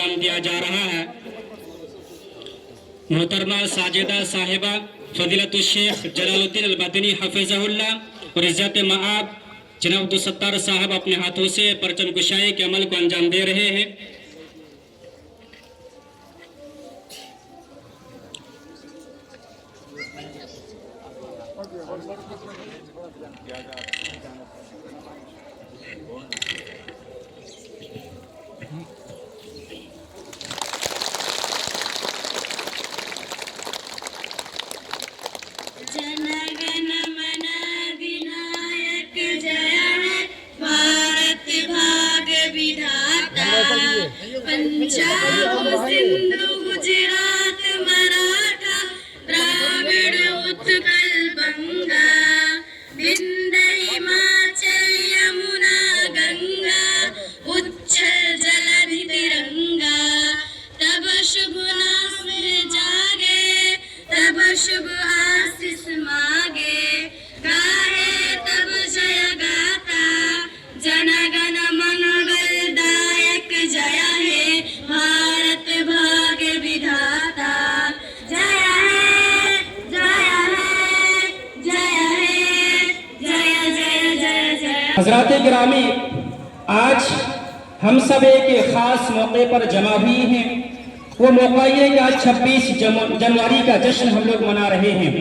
इनाम दिया जा रहा है। मोहतरमा साजिदा साहिबा फजीलतुल शेख जलालुद्दीन अल-मदनी हफिज़हुल्लाह और इज़्ज़त मआब जनाब अब्दुल सत्तार साहब अपने हाथों से परचम कुशाई के अमल को अंजाम दे रहे हैं। जनगण मन विनायक जय है भारत भाग विधाता। पंजाब सिंधु गुजरात मराठा द्राविड़ उत्कल बंगा विंध्य हिमाचल यमुना गंगा उच्छल जलधि तिरंगा। तब शुभ नाम जागे तब शुभ आशीष मागे गाहे तब जय गाता। जनगण मंगलदायक जय है भारत भाग्य विधाता। जय है जय है जय है जय जय जय जय। हज़रात गिरामी, आज हम सब एक खास मौके पर जमा हुए हैं। वो मौका ये कि आज 26 जनवरी का जश्न हम लोग मना रहे हैं।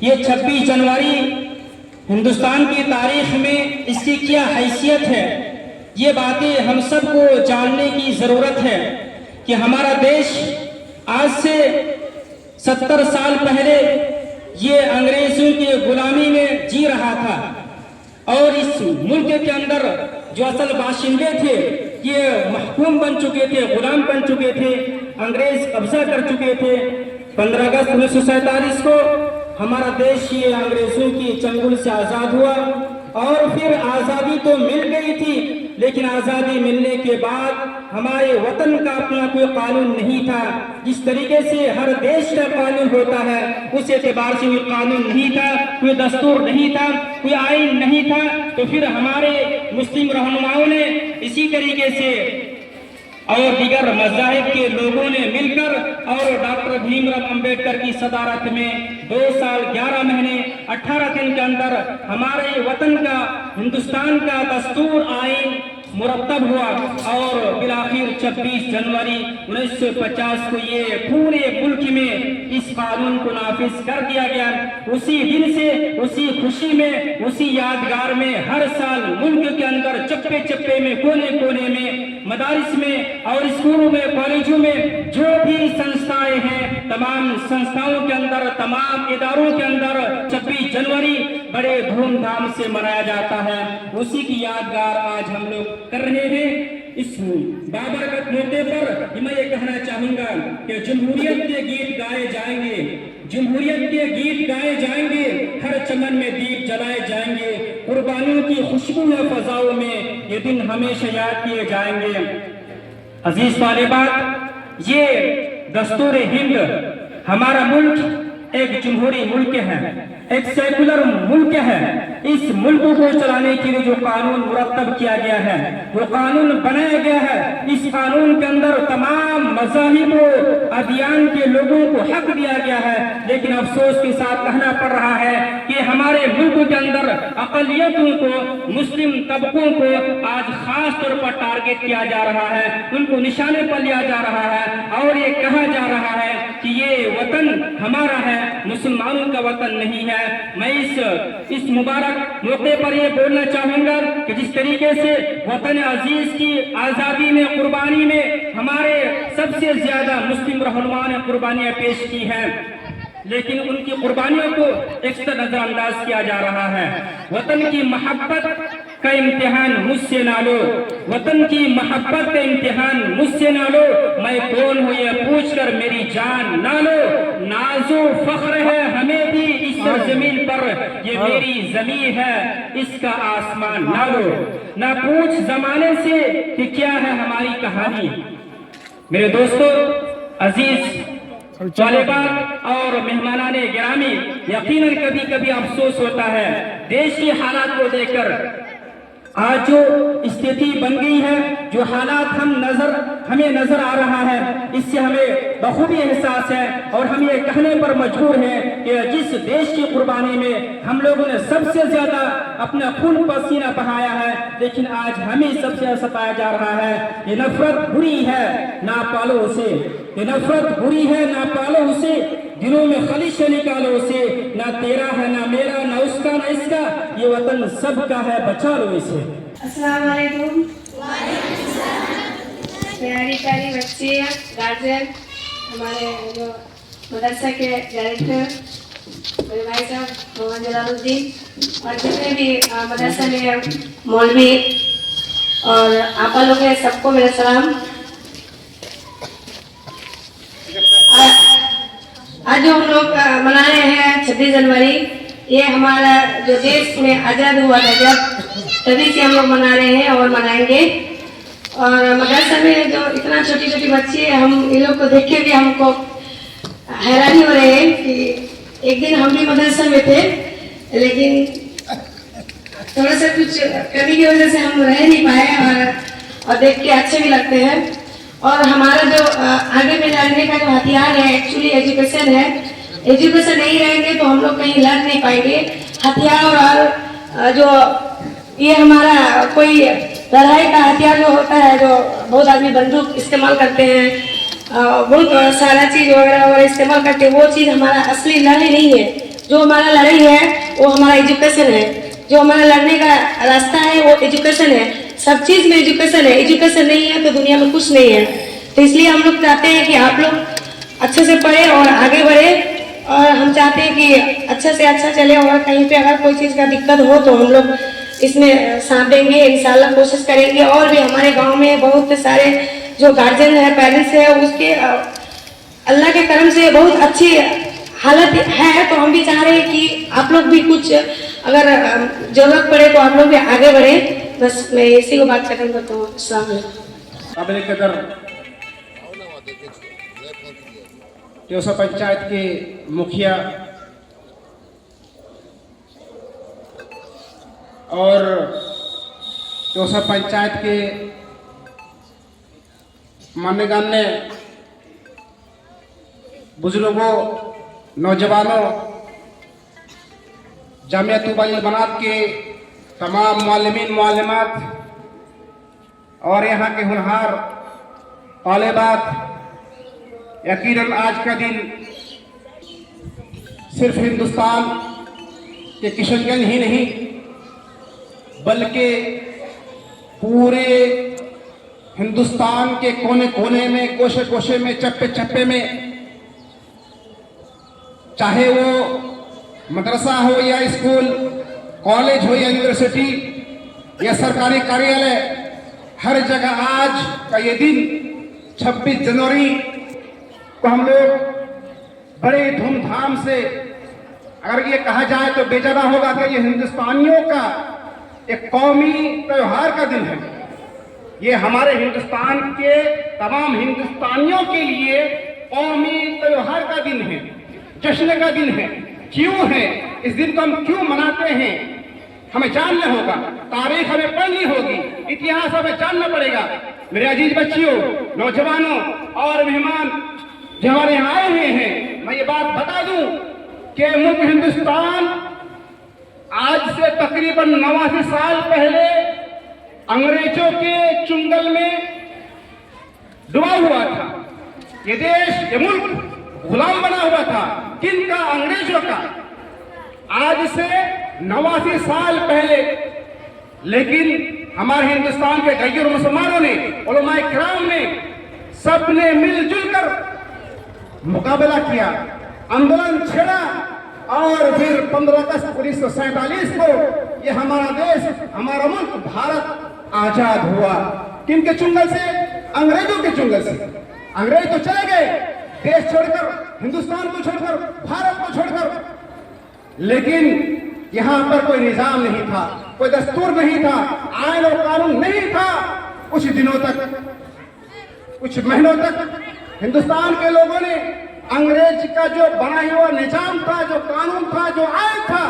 ये 26 जनवरी हिंदुस्तान की तारीख में इसकी क्या हैसियत है, ये बातें हम सबको जानने की ज़रूरत है कि हमारा देश आज से 70 साल पहले ये अंग्रेज़ों की गुलामी में जी रहा था और इस मुल्क के अंदर जो असल बाशिंदे थे ये महकूम बन चुके थे, गुलाम बन चुके थे, अंग्रेज कब्जा कर चुके थे। 15 अगस्त 1947 को हमारा देश ये अंग्रेजों की चंगुल से आज़ाद हुआ और फिर आज़ादी तो मिल गई थी, लेकिन आज़ादी मिलने के बाद हमारे वतन का अपना कोई कानून नहीं था। जिस तरीके से हर देश का कानून होता है उस एतबार से कोई कानून नहीं था, कोई दस्तूर नहीं था, कोई आइन नहीं था। तो फिर हमारे मुस्लिम रहनुमाओं ने इसी तरीके से और दीगर मज़ाहिब के लोगों ने मिलकर और डॉक्टर भीमराव अंबेडकर की सदारत में 2 साल 11 महीने 18 दिन के अंदर हमारे वतन का, हिंदुस्तान का दस्तूर आइन मुरतब हुआ और बिलाखिर 26 जनवरी 1950 को ये पूरे मुल्क में इस कानून को नाफिज कर दिया गया। उसी दिन से, उसी खुशी में, उसी यादगार में हर साल मुल्क के अंदर चप्पे चप्पे में, कोने कोने में, मदारिस में और स्कूलों में, कॉलेजों में जो भी संस्थाएं हैं, तमाम संस्थाओं के अंदर, तमाम इदारों के अंदर 26 जनवरी बड़े धूमधाम से मनाया जाता है। उसी की यादगार आज हम लोग कर रहे हैं। इस बाबरकत मौके पर मैं ये कहना चाहूंगा कि जमहूरियत के गीत गाए जाएंगे, जमहूरियत के गीत गाए जाएंगे, हर चमन में दीप जलाए जाएंगे, कुर्बानियों की खुशबू है फजाओं में, ये दिन हमेशा याद किए जाएंगे। अजीज तालिबात, ये दस्तूर हिंद, हमारा मुल्क एक जमहूरी मुल्क है, एक सेकुलर मुल्क है। इस मुल्क को चलाने के लिए जो कानून मुरतब किया गया है, वो कानून बनाया गया है। इस कानून के अंदर तमाम मज़ाहिब और अदियान के लोगों को हक दिया गया है, लेकिन अफसोस के साथ कहना पड़ रहा है कि हमारे मुल्क के अंदर अक़लियतों को, मुस्लिम तबकों को आज खास तौर पर टारगेट किया जा रहा है, उनको निशाने पर लिया जा रहा है और ये कहा जा रहा है कि ये वतन हमारा है, मुसलमानों का वतन नहीं है। मैं इस मुबारक मौके पर ये बोलना चाहूंगा कि जिस तरीके से वतन अजीज की आज़ादी में, कुर्बानी में हमारे सबसे ज्यादा मुस्लिम रहनुमा ने कुर्बानियां पेश की हैं, लेकिन उनकी कुर्बानियों को अक्सर नजरअंदाज किया जा रहा है। वतन की मोहब्बत का इम्तिहान मुझसे ना लो, वतन की मोहब्बत का इम्तिहान मुझसे ना लो, मैं कौन हूँ ये पूछकर मेरी जान ना लो। नाजो फख्र है हमें भी इस जमीन पर, ये मेरी जमीन है, इसका आसमान ना लो। ना पूछ जमाने से कि क्या है हमारी कहानी। मेरे दोस्तों, अजीज तालिबात और मेहमानाने गिरामी, यकीनन कभी कभी अफसोस होता है देश के हालात को देखकर। आज जो स्थिति बन गई है, जो हालात हमें नजर आ रहा है, इससे हमें बखूबी एहसास है और हम ये कहने पर मजबूर हैं कि जिस देश की कुर्बानी में हम लोगों ने सबसे ज्यादा अपना खून पसीना बहाया है, लेकिन आज हमें सबसे सताया जा रहा है। ये नफरत बुरी है, ना पालो उसे। ये नफरत बुरी है, ना पालो उसे। दिलों में खलिश निकालो उसे। ना तेरा है, ना मेरा, ना उसका, ना इसका, ये वतन सबका है, बचा लो इसे। अस्सलाम वालेकुम। प्यारी प्यारी बच्चे, गार्जियन, हमारे जो मदरसा के डायरेक्टर मेरे भाई साहब मोहम्मद जलालुद्दीन और जितने भी मदरसा में मौलवी और आपा लोग हैं, सबको मेरा सलाम। आज जो हम लोग मना रहे हैं 26 जनवरी, ये हमारा जो देश में आज़ाद हुआ था जब, तभी से हम लोग मना रहे हैं और मनाएंगे। और मदरसा में जो इतना छोटी छोटी बच्ची है, हम इन लोग को देख के भी हमको हैरानी हो रही है कि एक दिन हम भी मदरसा में थे, लेकिन थोड़ा सा कुछ कमी की वजह से हम रह नहीं पाए और देख के अच्छे भी लगते हैं। और हमारा जो आगे में लड़ने का जो हथियार है एक्चुअली एजुकेशन है। एजुकेशन नहीं रहेंगे तो हम लोग कहीं लड़ नहीं पाएंगे। हथियार और जो ये हमारा कोई लड़ाई का हथियार जो होता है, जो बहुत आदमी बंदूक इस्तेमाल करते हैं, बहुत सारा चीज़ वगैरह इस्तेमाल करते हैं, वो चीज़ हमारा असली लड़ाई नहीं है। जो हमारा लड़ाई है वो हमारा एजुकेशन है। जो हमारा लड़ने का रास्ता है वो एजुकेशन है। सब चीज़ में एजुकेशन है। एजुकेशन नहीं है तो दुनिया में कुछ नहीं है। तो इसलिए हम लोग चाहते हैं कि आप लोग अच्छे से पढ़े और आगे बढ़े, और हम चाहते हैं कि अच्छे से अच्छा चले। और कहीं पे अगर कोई चीज़ का दिक्कत हो तो हम लोग इसमें साथ देंगे, इंशाल्लाह कोशिश करेंगे। और भी हमारे गांव में बहुत सारे जो गार्जियन है, पेरेंट्स है, उसके अल्लाह के करम से बहुत अच्छी हालत है। तो हम भी चाह रहे हैं कि आप लोग भी कुछ अगर जरूरत पड़े तो आप लोग भी आगे बढ़े। बस मैं इसी को बात खत्म करता हूँ। अस्सलाम वालेकुम। काबिल कदर त्योसा पंचायत के मुखिया और त्योसा पंचायत के मान्यगण्य बुजुर्गों, नौजवानों, जामिया तुबाइल बनात के तमाम मालिमीन मालिमात और यहाँ के हुनहार तालिबात, यकीनन आज का दिन सिर्फ हिंदुस्तान के किशनगंज ही नहीं बल्कि पूरे हिंदुस्तान के कोने कोने में, गोशे गोशे में, चप्पे चप्पे में, चाहे वो मदरसा हो या स्कूल, कॉलेज हो या यूनिवर्सिटी या सरकारी कार्यालय, हर जगह आज का ये दिन 26 जनवरी को हम लोग बड़े धूमधाम से, अगर ये कहा जाए तो बेजाना होगा कि ये हिंदुस्तानियों का एक कौमी त्योहार का दिन है। ये हमारे हिंदुस्तान के तमाम हिंदुस्तानियों के लिए कौमी त्योहार का दिन है, जश्न का दिन है। क्यों है? इस दिन को हम क्यों मनाते हैं हमें जानना होगा, तारीख हमें पढ़नी होगी, इतिहास हमें जानना पड़ेगा। मेरे अजीज बच्चियों, नौजवानों और मेहमान जो हमारे यहाँ आए हुए हैं, मैं ये बात बता दूं कि मुल्क हिंदुस्तान आज से तकरीबन 89 साल पहले अंग्रेजों के चुंगल में डूबा हुआ था। ये देश, ये मुल्क गुलाम बना हुआ था। किनका? अंग्रेजों का। आज से 89 साल पहले। लेकिन हमारे हिंदुस्तान के गैर मुसलमानों ने, उलमाए किराम ने, सबने मिलजुल कर मुकाबला किया, आंदोलन छेड़ा और फिर 15 अगस्त 1947 को ये हमारा देश, हमारा मुल्क भारत आजाद हुआ। किनके चुंगल से? अंग्रेजों के चुंगल से। अंग्रेज तो चले गए देश छोड़कर, हिंदुस्तान को छोड़कर, भारत को छोड़कर, लेकिन यहाँ पर कोई निजाम नहीं था, कोई दस्तूर नहीं था, आईन और कानून नहीं था। कुछ दिनों तक, कुछ महीनों तक हिंदुस्तान के लोगों ने अंग्रेज का जो बना हुआ निजाम था, जो कानून था, जो आईन था,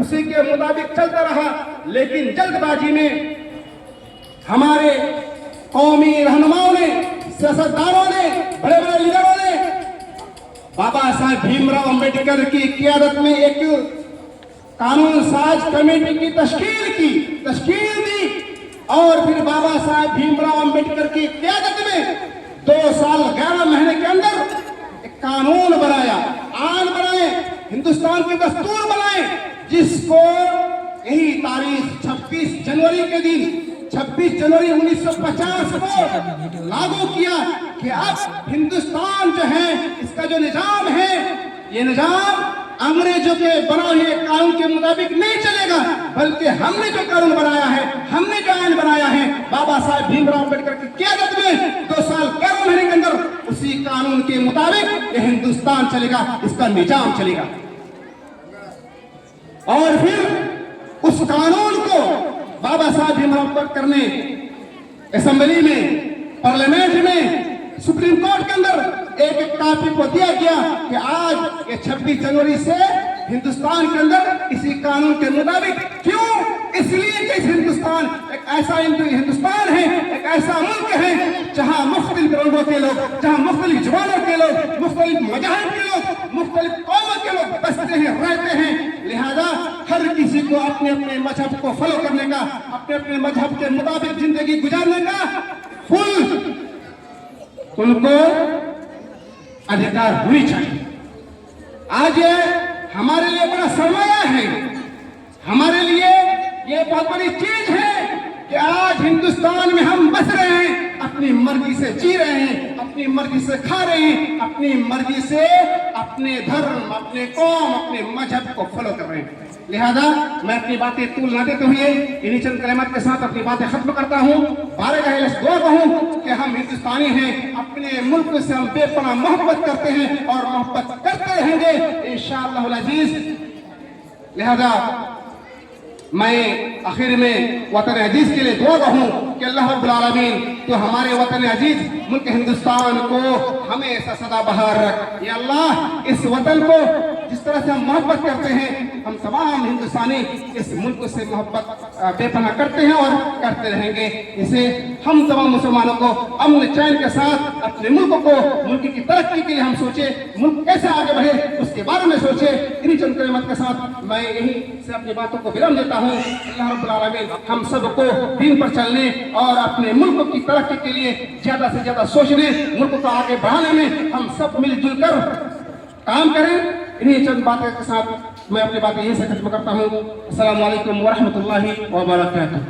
उसी के मुताबिक चलता रहा। लेकिन जल्दबाजी में हमारे कौमी रहनुमाओं ने, सियासतदानों ने, बड़े बड़े लीडरों ने बाबा साहब भीमराव अंबेडकर की क़यादत में एक कानून साज कमेटी की तश्कील दी और फिर बाबा साहब भीमराव अंबेडकर की क़यादत में 2 साल 11 महीने के अंदर एक कानून बनाया, आइन बनाए, हिंदुस्तान के दस्तूर बनाए, जिसको यही तारीख 26 जनवरी के दिन 26 जनवरी 1950 को लागू किया कि अब हिंदुस्तान जो है, इसका जो निजाम है, ये निजाम अंग्रेजों के बनाए हुए कानून के मुताबिक नहीं चलेगा, बल्कि हमने जो कानून बनाया है, हमने जो आइन बनाया है, बाबा साहब भीमराव अम्बेडकर की क़यादत में 2 साल 11 महीने के अंदर उसी कानून के मुताबिक ये हिंदुस्तान चलेगा, इसका निजाम चलेगा। और फिर उस कानून को बाबा साहब भीमराव अम्बेडकर ने असेंबली में, पार्लियामेंट में, सुप्रीम कोर्ट के अंदर एक कॉपी को दिया गया कि आज ये 26 जनवरी से हिंदुस्तान के अंदर इसी कानून के मुताबिक, क्यों? इसलिए कि इस हिंदुस्तान एक ऐसा हिंदुस्तान है, एक ऐसा मुल्क है जहां मुख्तलिफ रंगों के लोग, जहां मुख्तलिफ जुबानों के लोग, मुख्तलिफ मज़ाहिब के लोग, मुख्तलिफ कौमों के लोग बसते हैं, रहते हैं। लिहाजा हर किसी को अपने अपने मजहब को फॉलो करने का, अपने अपने मजहब के मुताबिक जिंदगी गुजारने का फुल उनको अधिकार होनी चाहिए। आज ये हमारे लिए बड़ा सरमाया है, हमारे लिए ये बहुत बड़ी चीज है कि आज हिंदुस्तान में हम बस रहे हैं, अपनी मर्जी से जी रहे हैं, अपनी मर्जी से खा रहे हैं, अपनी मर्जी से अपने धर्म, अपने कौम, अपने मजहब को फॉलो कर रहे हैं। लिहाजा मैं अपनी बातें तूल न देते हुए इन्हीं चंद कलिमात के साथ अपनी बातें खत्म करता हूँ। बारगाह दुआ कहूँ कि हम हिंदुस्तानी हैं, अपने मुल्क से हम बेपनाह मोहब्बत करते हैं और मोहब्बत करते रहेंगे इंशाअल्लाह अज़ीज़। लिहाजा मैं आखिर में वतन अजीज के लिए दुआ कहूँ कि अल्लाह रब्बुल आलमीन तो हमारे वतन अजीज मुल्क हिंदुस्तान को हमेशा सदा बहार रख। या अल्लाह, इस वतन को जिस तरह से हम मोहब्बत करते हैं, हम तमाम हिंदुस्तानी इस मुल्क से मोहब्बत बेपनाह करते हैं और करते रहेंगे। इसे हम तमाम मुसलमानों को अमन चैन के साथ अपने मुल्क को, मुल्क की तरक्की के लिए हम सोचे, मुल्क कैसे आगे बढ़े उसके बारे में सोचे। इन्हीं चंद कलिमात के साथ मैं यहीं से अपनी बातों को विराम देता हूँ। अल्लाह रब्बुल आलमीन हम सबको दीन पर चलने और अपने मुल्क की तरक्की के लिए ज्यादा से ज्यादा सोचने, मुल्क को आगे बढ़ाने में हम सब मिलजुल कर काम करें। इन्हीं चंद बातों के साथ मैं अपनी बातें यहीं से खत्म करता हूँ। अस्सलामु अलैकुम व रहमतुल्लाहि व बरकातुहू।